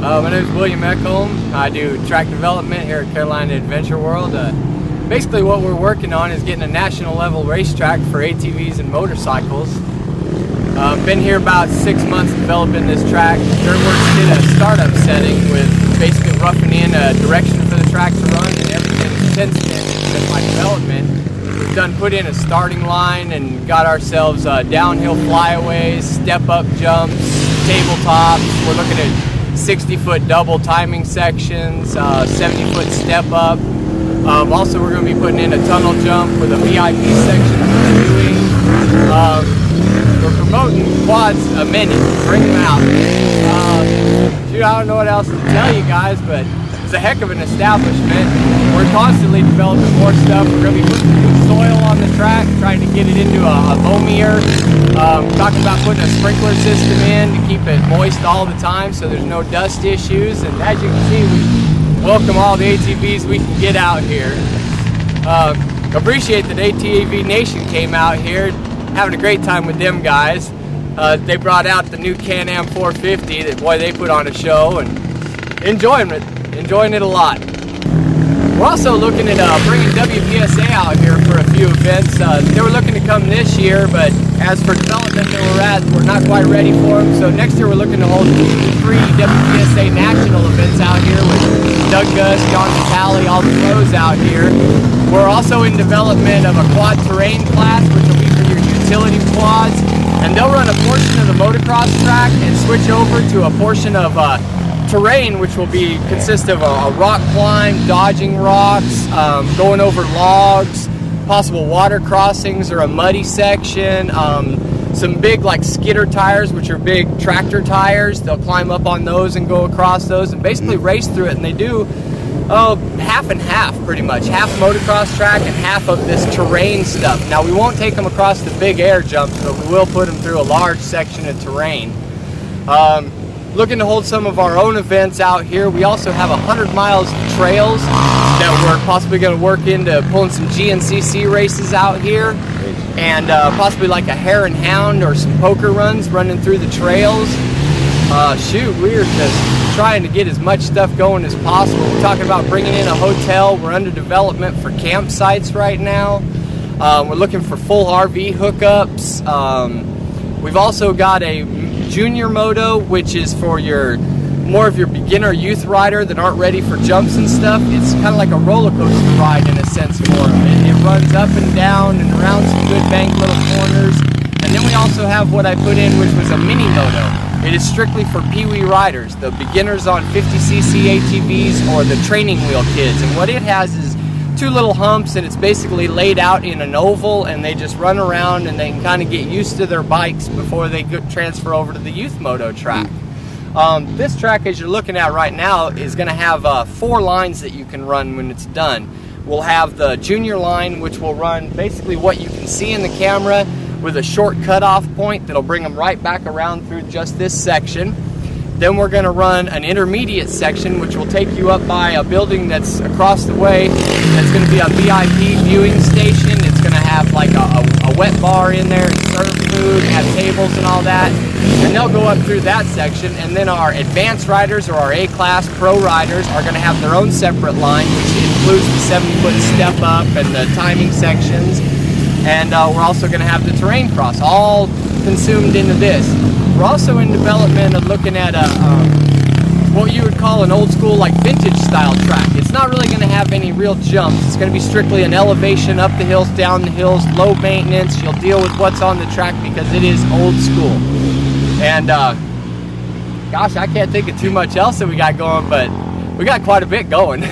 My name is William Eckholm. I do track development here at Carolina Adventure World. Basically what we're working on is getting a national level racetrack for ATVs and motorcycles. Been here about 6 months developing this track. DirtWorks did a startup setting with basically roughing in a direction for the track to run, and everything since then in my development. We've put in a starting line and got ourselves downhill flyaways, step-up jumps, tabletops. We're looking at 60-foot double timing sections, 70-foot step-up. Also, we're going to be putting in a tunnel jump with a VIP section for viewing. We're promoting quads a minute. Bring them out. Shoot, I don't know what else to tell you guys, but it's a heck of an establishment. We're constantly developing more stuff. We're going to be putting new soil on the track, trying to get it into a loamier. Talking about putting a sprinkler system in to keep it moist all the time so there's no dust issues. And as you can see, we welcome all the ATVs we can get out here. Appreciate that ATVNation came out here, having a great time with them guys. They brought out the new Can-Am 450 that, boy, they put on a show, and enjoying it a lot. We're also looking at bringing WPSA out here for a few events. They were looking to come this year, but as for development that we're at, we're not quite ready for them. So next year we're looking to hold 3 WPSA national events out here with Doug Gus, John Vitale, all the pros out here. We're also in development of a quad terrain class, which will be for your utility quads. And they'll run a portion of the motocross track and switch over to a portion of terrain, which will consist of a rock climb, dodging rocks, going over logs, possible water crossings or a muddy section, some big like skidder tires, which are big tractor tires. They'll climb up on those and go across those and basically race through it. And they do half and half, pretty much. Half motocross track and half of this terrain stuff. Now, we won't take them across the big air jumps, but we will put them through a large section of terrain. Looking to hold some of our own events out here. We also have 100 miles of trails that we're possibly going to work into pulling some GNCC races out here, and possibly like a hare and hound or some poker runs running through the trails. Shoot, we're just trying to get as much stuff going as possible. We're talking about bringing in a hotel. We're under development for campsites right now. We're looking for full RV hookups. We've also got a junior moto, which is for more of your beginner youth rider that aren't ready for jumps and stuff. It's kind of like a roller coaster ride in a sense for them. It runs up and down and around some good banked little corners. And then we also have what I put in, which was a mini moto. It is strictly for pee-wee riders, the beginners on 50cc ATVs or the training wheel kids. And what it has is 2 little humps, and it's basically laid out in an oval, and they just run around and they can kind of get used to their bikes before they transfer over to the youth moto track. This track, as you're looking at right now, is going to have 4 lines that you can run when it's done. We'll have the junior line, which will run basically what you can see in the camera with a short cutoff point that'll bring them right back around through just this section. Then we're going to run an intermediate section, which will take you up by a building that's across the way. That's going to be a VIP viewing station. It's going to have like a wet bar in there and serve food, have tables and all that. And they'll go up through that section. And then our advanced riders or our A-class pro riders are going to have their own separate line, which includes the 7-foot step up and the timing sections. And we're also going to have the terrain cross, all consumed into this. We're also in development of looking at what you would call an old school, like vintage style track. It's not really going to have any real jumps. It's going to be strictly an elevation, up the hills, down the hills, low maintenance. You'll deal with what's on the track because it is old school. And gosh, I can't think of too much else that we got going, but we got quite a bit going.